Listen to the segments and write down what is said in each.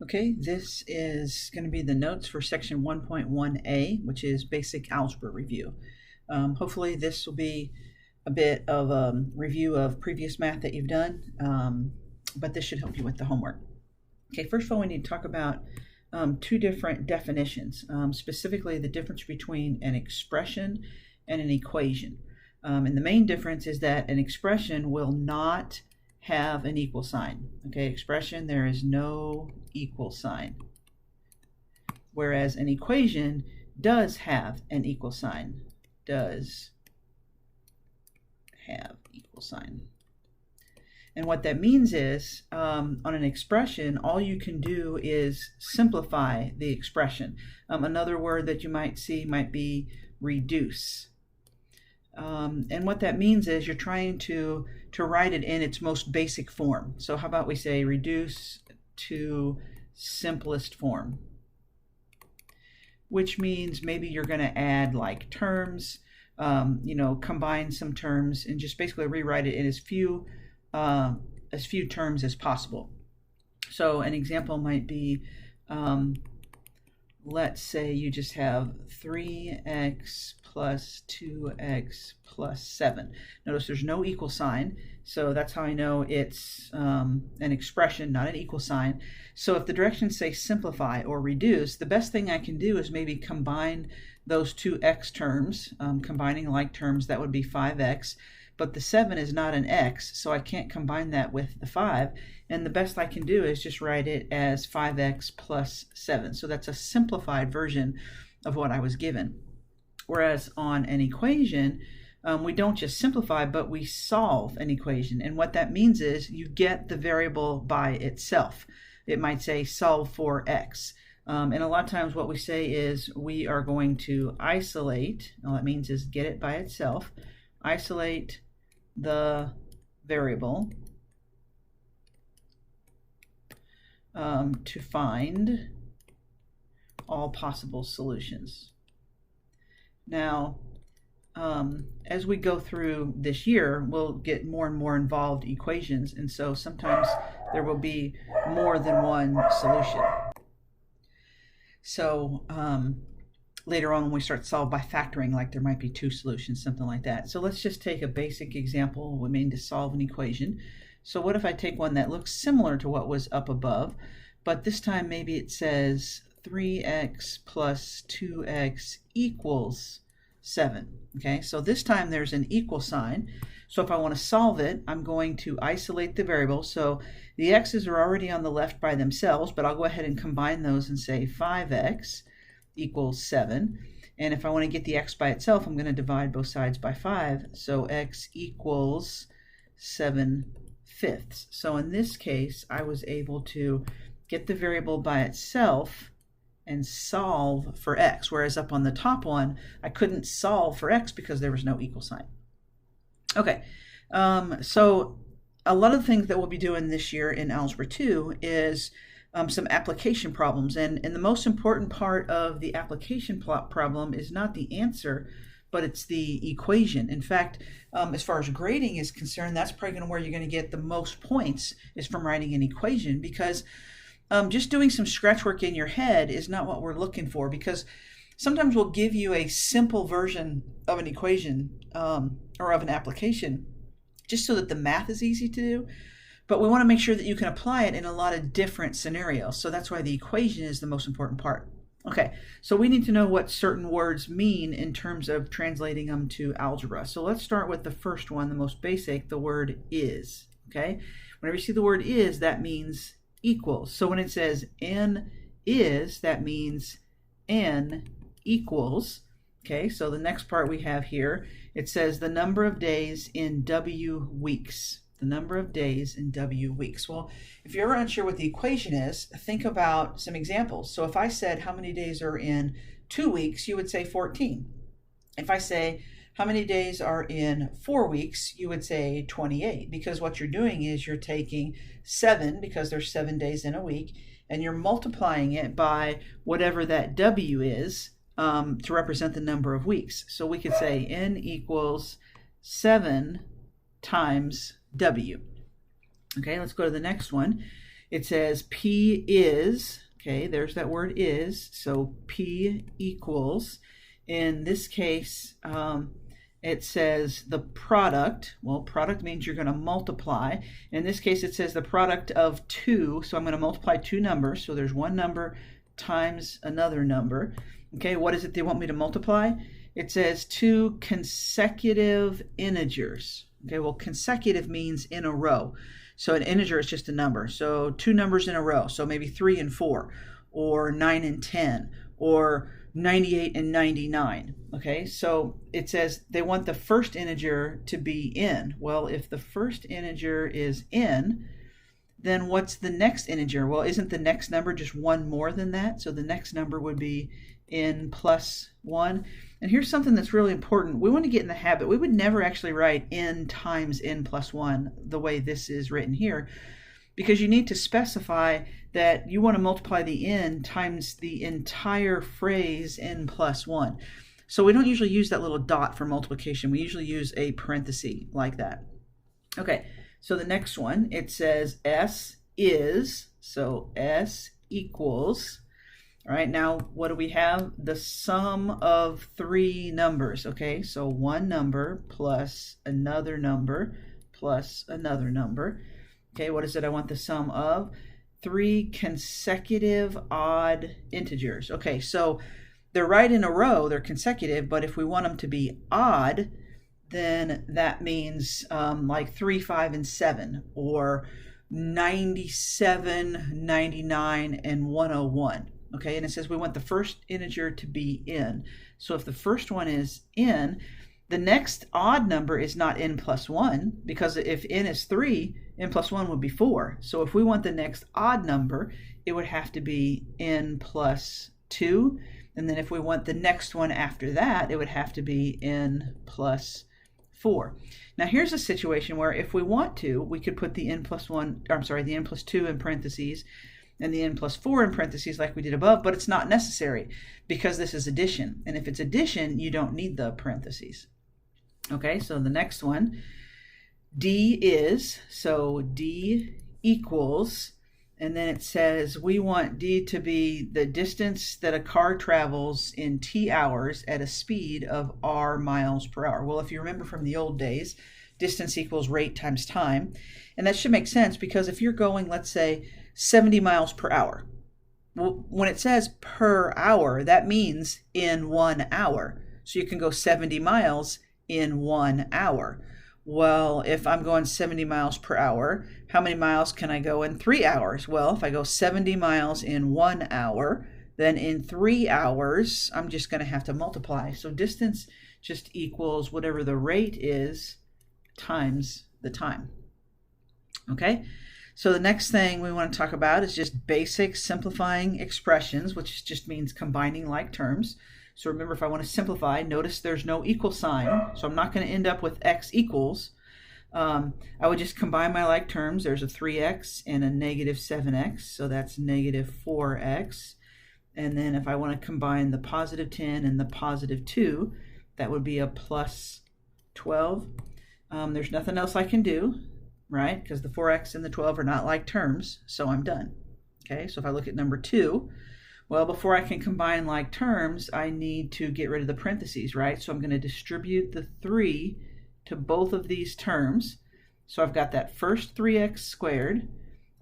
Okay, this is going to be the notes for section 1.1a, which is basic algebra review. Hopefully this will be a bit of a review of previous math that you've done, but this should help you with the homework. Okay, first of all, we need to talk about two different definitions, specifically the difference between an expression and an equation. And the main difference is that an expression will not have an equal sign. Okay, expression, there is no equal sign. Whereas an equation does have an equal sign. Does have equal sign. And what that means is, on an expression, all you can do is simplify the expression. Another word that you might see might be reduce. And what that means is you're trying to write it in its most basic form. So how about we say reduce to simplest form, which means maybe you're going to add like terms, combine some terms and just basically rewrite it in as few terms as possible. So an example might be, let's say you just have 3x plus 2x plus 7. Notice there's no equal sign, so that's how I know it's an expression, not an equal sign. So if the directions say simplify or reduce, the best thing I can do is maybe combine those two x terms, combining like terms, that would be 5x. But the 7 is not an x, so I can't combine that with the 5. And the best I can do is just write it as 5x plus 7. So that's a simplified version of what I was given. Whereas on an equation, we don't just simplify, but we solve an equation. And what that means is you get the variable by itself. It might say solve for x. And a lot of times what we say is we are going to isolate, all that means is get it by itself, isolate the variable to find all possible solutions. Now, as we go through this year, we'll get more and more involved equations, and so sometimes there will be more than one solution. So later on when we start to solve by factoring, like there might be two solutions, something like that. So let's just take a basic example. We mean to solve an equation. So what if I take one that looks similar to what was up above, but this time maybe it says 3x plus 2x equals 7. Okay, so this time there's an equal sign. So if I want to solve it, I'm going to isolate the variable. So the x's are already on the left by themselves, but I'll go ahead and combine those and say 5x equals 7. And if I want to get the x by itself, I'm going to divide both sides by 5. So x equals 7/5. So in this case, I was able to get the variable by itself and solve for x, whereas up on the top one, I couldn't solve for x because there was no equal sign. Okay, so a lot of the things that we'll be doing this year in Algebra 2 is some application problems, and the most important part of the application problem is not the answer, but it's the equation. In fact, as far as grading is concerned, that's probably where you're going to get the most points is from writing an equation, because just doing some scratch work in your head is not what we're looking for, because sometimes we'll give you a simple version of an equation or of an application just so that the math is easy to do, but we want to make sure that you can apply it in a lot of different scenarios. So that's why the equation is the most important part. Okay, so we need to know what certain words mean in terms of translating them to algebra. So let's start with the first one, the most basic, the word is. Okay, whenever you see the word is, that means equals. So when it says n is, that means n equals. Okay, so the next part we have here, it says the number of days in W weeks. The number of days in W weeks. Well, if you're ever unsure what the equation is, think about some examples. So if I said how many days are in 2 weeks, you would say 14. If I say how many days are in 4 weeks, you would say 28, because what you're doing is you're taking 7, because there's 7 days in a week, and you're multiplying it by whatever that W is to represent the number of weeks. So we could say n equals 7 times W. Okay, let's go to the next one. it says P is, okay, there's that word is, so P equals, in this case, it says the product. Well, product means you're going to multiply. In this case, it says the product of 2, so I'm going to multiply 2 numbers. So there's one number times another number. Okay, what is it they want me to multiply? It says 2 consecutive integers. Okay, well, consecutive means in a row. So an integer is just a number. So 2 numbers in a row. So maybe 3 and 4, or 9 and 10, or 98 and 99. Okay, so it says they want the first integer to be in. Well, if the first integer is in, then what's the next integer? Well, isn't the next number just one more than that? So the next number would be n plus 1. And here's something that's really important. We want to get in the habit. We would never actually write n times n plus 1 the way this is written here, because you need to specify that you want to multiply the n times the entire phrase n plus 1. So we don't usually use that little dot for multiplication. We usually use a parenthesis like that. Okay, so the next one, it says S is, so S equals, all right, now what do we have? The sum of 3 numbers, okay? So one number plus another number plus another number. Okay, what is it I want the sum of? 3 consecutive odd integers. Okay, so they're right in a row, they're consecutive, but if we want them to be odd, then that means like 3, 5, and 7, or 97, 99, and 101. Okay, and it says we want the first integer to be in. So if the first one is in, the next odd number is not n plus 1, because if n is 3, n plus 1 would be 4. So if we want the next odd number, it would have to be n plus 2. And then if we want the next one after that, it would have to be n plus 4. Now here's a situation where if we want to, we could put the n plus 1, or I'm sorry, the n plus 2 in parentheses and the n plus 4 in parentheses like we did above, but it's not necessary because this is addition. And if it's addition, you don't need the parentheses. Okay, so the next one, D is, so D equals, and then it says we want D to be the distance that a car travels in T hours at a speed of R miles per hour. Well, if you remember from the old days, distance equals rate times time. And that should make sense because if you're going, let's say, 70 miles per hour, well, when it says per hour, that means in 1 hour. So you can go 70 miles in 1 hour. Well, if I'm going 70 miles per hour, how many miles can I go in 3 hours? Well, if I go 70 miles in 1 hour, then in 3 hours, I'm just going to have to multiply. So distance just equals whatever the rate is times the time. Okay, so the next thing we want to talk about is just basic simplifying expressions, which just means combining like terms. So remember, if I want to simplify, notice there's no equal sign, so I'm not going to end up with x equals. I would just combine my like terms. There's a 3x and a negative 7x, so that's negative 4x. And then if I want to combine the positive 10 and the positive 2, that would be a plus 12. There's nothing else I can do, right? Because the 4x and the 12 are not like terms, so I'm done. Okay, so if I look at number 2, well, before I can combine like terms, I need to get rid of the parentheses, right? So I'm going to distribute the 3 to both of these terms. So I've got that first 3x squared,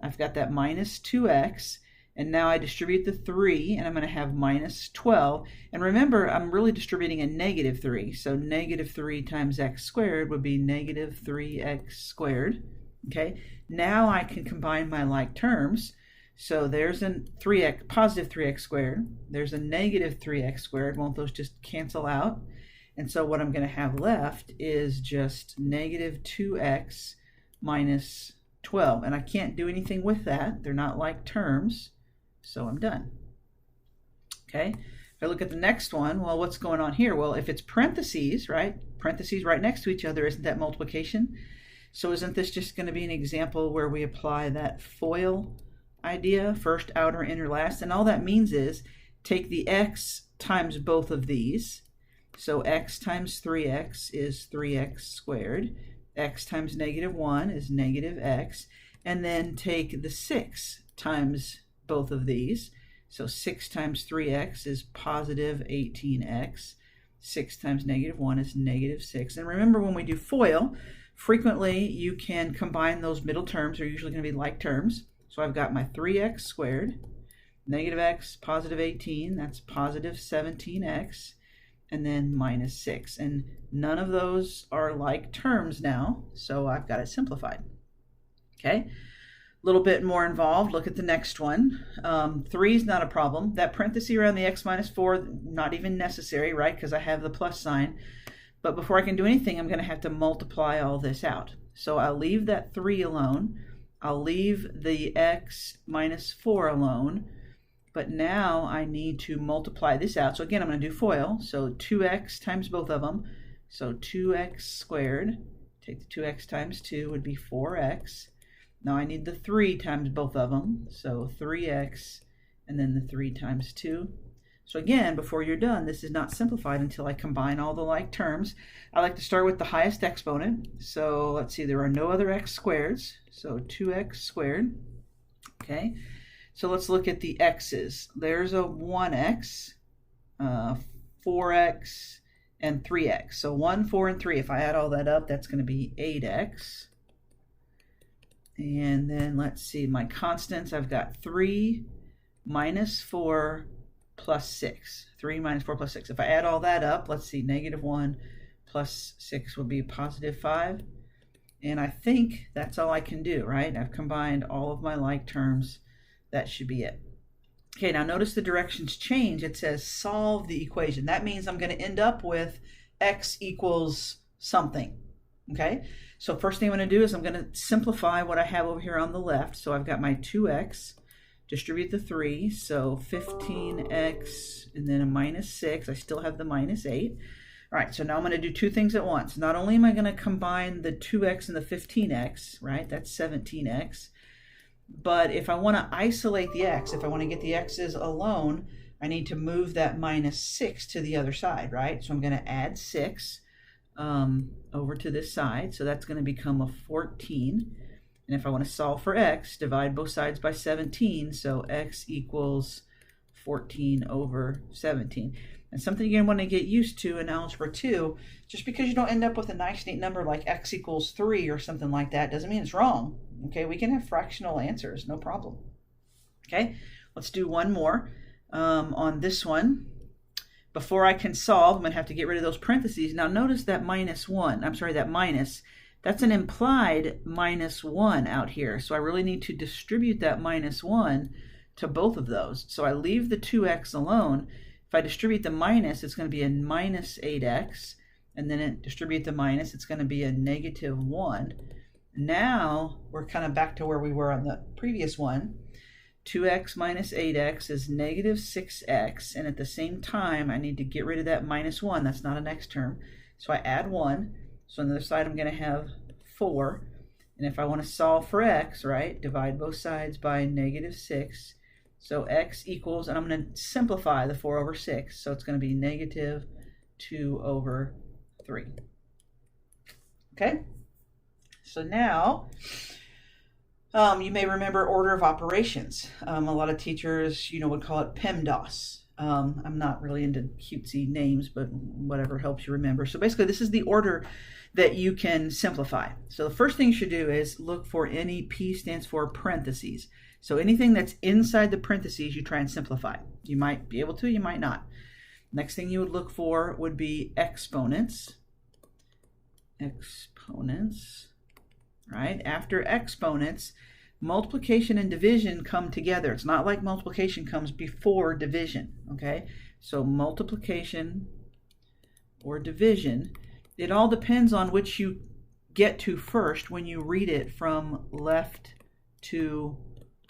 I've got that minus 2x, and now I distribute the 3, and I'm going to have minus 12. And remember, I'm really distributing a negative 3, so negative 3 times x squared would be negative 3x squared. Okay, now I can combine my like terms. So there's a 3x, positive 3x squared. There's a negative 3x squared. Won't those just cancel out? And so what I'm going to have left is just negative 2x minus 12. And I can't do anything with that. They're not like terms. So I'm done. Okay. If I look at the next one, well, what's going on here? Well, if it's parentheses, right? Parentheses right next to each other, isn't that multiplication? So isn't this just going to be an example where we apply that FOIL idea, first, outer, inner, last? And all that means is take the x times both of these. So x times 3x is 3x squared. X times negative 1 is negative x. and then take the 6 times both of these. So 6 times 3x is positive 18x. 6 times negative 1 is negative 6. And remember, when we do FOIL, frequently you can combine those middle terms. They're usually going to be like terms. So I've got my 3x squared, negative x, positive 18, that's positive 17x, and then minus 6. And none of those are like terms now, so I've got it simplified. Okay, a little bit more involved. Look at the next one. 3 is not a problem. That parenthesis around the x minus 4, not even necessary, right, because I have the plus sign. But before I can do anything, I'm going to have to multiply all this out. So I'll leave that 3 alone. I'll leave the x minus 4 alone. But now I need to multiply this out. So again, I'm going to do FOIL. So 2x times both of them. So 2x squared. Take the 2x times 2 would be 4x. Now I need the 3 times both of them. So 3x and then the 3 times 2. So again, before you're done, this is not simplified until I combine all the like terms. I like to start with the highest exponent. So let's see, there are no other x squareds. So 2x squared. Okay. So let's look at the x's. There's a 1x, 4x, and 3x. So 1, 4, and 3. If I add all that up, that's going to be 8x. And then let's see, my constants, I've got 3 minus 4 plus 6. 3 minus 4 plus 6. If I add all that up, let's see, negative 1 plus 6 will be positive 5. And I think that's all I can do, right? I've combined all of my like terms. That should be it. Okay, now notice the directions change. It says solve the equation. That means I'm going to end up with x equals something. Okay, so first thing I'm going to do is I'm going to simplify what I have over here on the left. So I've got my 2x, distribute the 3, so 15x, and then a minus 6. I still have the minus 8. All right, so now I'm going to do two things at once. Not only am I going to combine the 2x and the 15x, right, that's 17x, but if I want to isolate the x, if I want to get the x's alone, I need to move that minus 6 to the other side, right? So I'm going to add 6 over to this side. So that's going to become a 14. And if I want to solve for x, divide both sides by 17. So x equals 14 over 17. And something you're going to want to get used to in Algebra 2, just because you don't end up with a nice neat number like x equals 3 or something like that, doesn't mean it's wrong. Okay, we can have fractional answers, no problem. Okay, let's do one more on this one. Before I can solve, I'm going to have to get rid of those parentheses. Now notice that minus 1, I'm sorry, that minus, that's an implied minus 1 out here. So I really need to distribute that minus 1 to both of those. So I leave the 2x alone. If I distribute the minus, it's going to be a minus 8x. And then distribute the minus, it's going to be a negative 1. Now we're kind of back to where we were on the previous one. 2x minus 8x is negative 6x, and at the same time I need to get rid of that minus 1. That's not an x term. So I add 1. So on the other side I'm going to have 4. And if I want to solve for x, right, divide both sides by negative 6. So x equals, and I'm going to simplify the 4 over 6. So it's going to be negative 2 over 3. Okay? So now, you may remember order of operations. A lot of teachers, would call it PEMDAS. I'm not really into cutesy names, but whatever helps you remember. So basically, this is the order that you can simplify. So the first thing you should do is look for any P stands for parentheses. So anything that's inside the parentheses, you try and simplify. You might be able to, you might not. Next thing you would look for would be exponents. Exponents. Right? After exponents, multiplication and division come together. It's not like multiplication comes before division, okay? So multiplication or division, it all depends on which you get to first when you read it from left to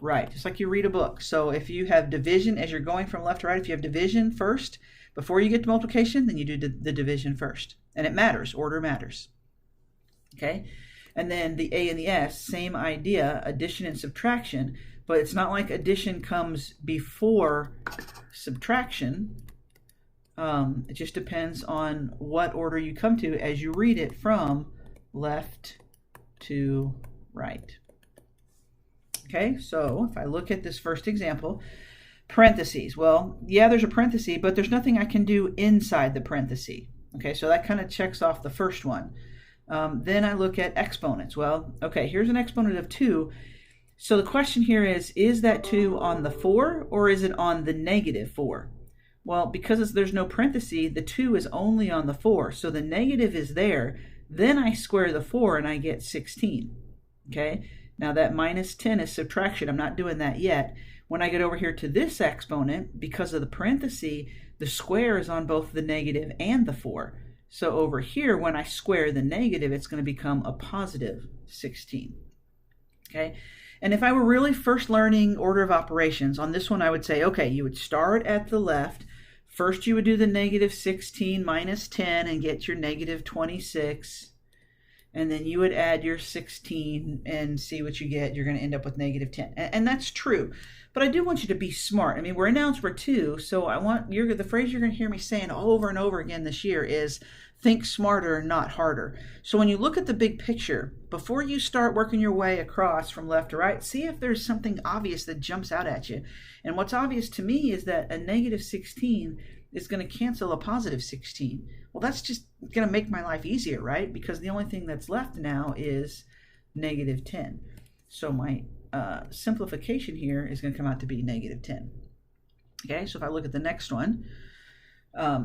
right, just like you read a book. So if you have division as you're going from left to right, if you have division first before you get to multiplication, then you do the division first. And it matters, order matters, okay? And then the A and the S, same idea, addition and subtraction, but it's not like addition comes before subtraction. It just depends on what order you come to as you read it from left to right. Okay, so if I look at this first example, parentheses. Well, yeah, there's a parenthesis, but there's nothing I can do inside the parenthesis. Okay, so that kind of checks off the first one. Then I look at exponents. Well, okay, here's an exponent of 2. So the question here is that 2 on the 4 or is it on the negative 4? Well, because there's no parenthesis, the 2 is only on the 4. So the negative is there. Then I square the 4 and I get 16. Okay, now that minus 10 is subtraction. I'm not doing that yet. When I get over here to this exponent, because of the parenthesis, the square is on both the negative and the 4. So over here, when I square the negative, it's going to become a positive 16. Okay, and if I were really first learning order of operations, on this one I would say, okay, you would start at the left. First you would do the negative 16 minus 10 and get your negative 26. And then you would add your 16 and see what you get. You're going to end up with negative 10. And that's true. But I do want you to be smart. I mean, we're in Algebra 2, so I want the phrase you're going to hear me saying over and over again this year is think smarter, not harder. So when you look at the big picture, before you start working your way across from left to right, see if there's something obvious that jumps out at you. And what's obvious to me is that a negative 16 is going to cancel a positive 16. Well, that's just going to make my life easier, right? Because the only thing that's left now is negative 10. So my simplification here is going to come out to be negative 10. Okay, so if I look at the next one,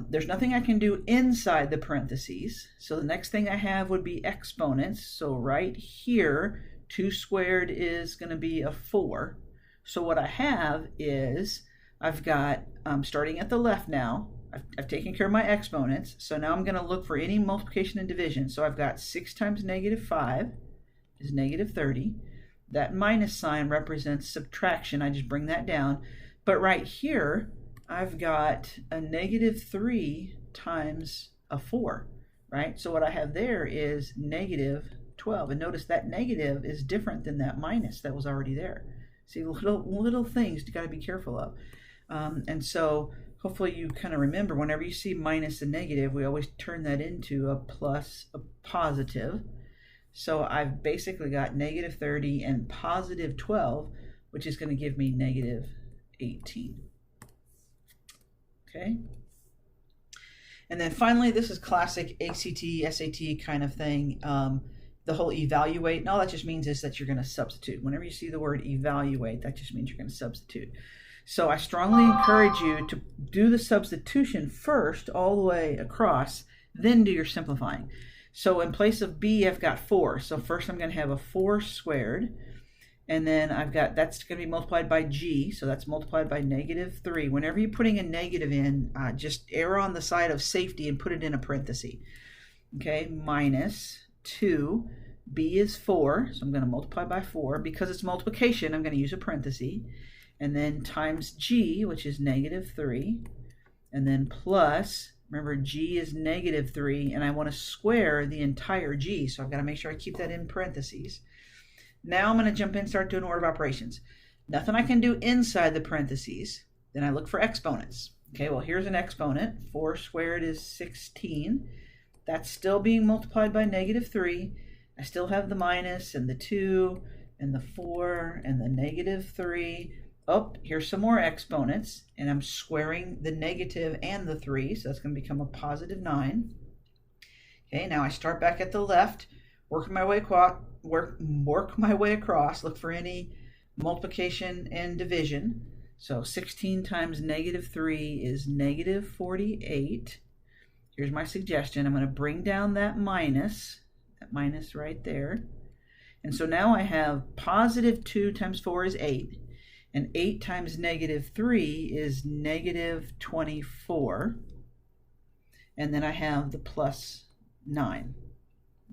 there's nothing I can do inside the parentheses. So the next thing I have would be exponents. So right here, 2 squared is going to be a 4. So what I have is I've got, starting at the left now, I've taken care of my exponents. So now I'm going to look for any multiplication and division. So I've got 6 times negative 5 is negative 30. That minus sign represents subtraction. I just bring that down. But right here, I've got a negative 3 times a 4, right? So what I have there is negative 12. And notice that negative is different than that minus that was already there. See, little things you got to be careful of. And so hopefully you kind of remember whenever you see minus and negative, we always turn that into a plus, a positive. So I've basically got negative 30 and positive 12, which is going to give me negative 18. Okay. And then finally, this is classic ACT, SAT kind of thing. The whole evaluate, and all that just means is that you're going to substitute. Whenever you see the word evaluate, that just means you're going to substitute. So I strongly encourage you to do the substitution first all the way across, then do your simplifying. So in place of b, I've got 4. So first I'm going to have a 4 squared. And then I've got, that's going to be multiplied by g. So that's multiplied by negative 3. Whenever you're putting a negative in, just err on the side of safety and put it in a parenthesis. Okay, minus 2. b is 4. So I'm going to multiply by 4. Because it's multiplication, I'm going to use a parenthesis. And then times g, which is negative 3. And then plus, remember g is negative 3. And I want to square the entire g. So I've got to make sure I keep that in parentheses. Now I'm going to jump in and start doing order of operations. Nothing I can do inside the parentheses. Then I look for exponents. Okay, well, here's an exponent. 4 squared is 16. That's still being multiplied by negative 3. I still have the minus and the 2 and the 4 and the negative 3. Oh, here's some more exponents. And I'm squaring the negative and the 3. So that's going to become a positive 9. Okay, now I start back at the left. Work my way across, look for any multiplication and division. So 16 times negative 3 is negative 48. Here's my suggestion. I'm going to bring down that minus right there. And so now I have positive 2 times 4 is 8. And 8 times negative 3 is negative 24. And then I have the plus 9.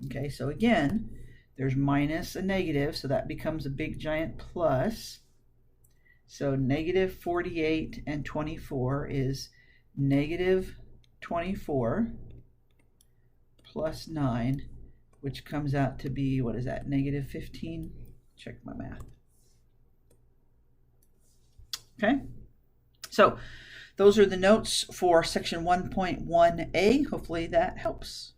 Okay, so again, there's minus a negative, so that becomes a big giant plus. So negative 48 and 24 is negative 24 plus 9, which comes out to be, what is that, negative 15? Check my math. Okay, so those are the notes for section 1.1a. Hopefully that helps.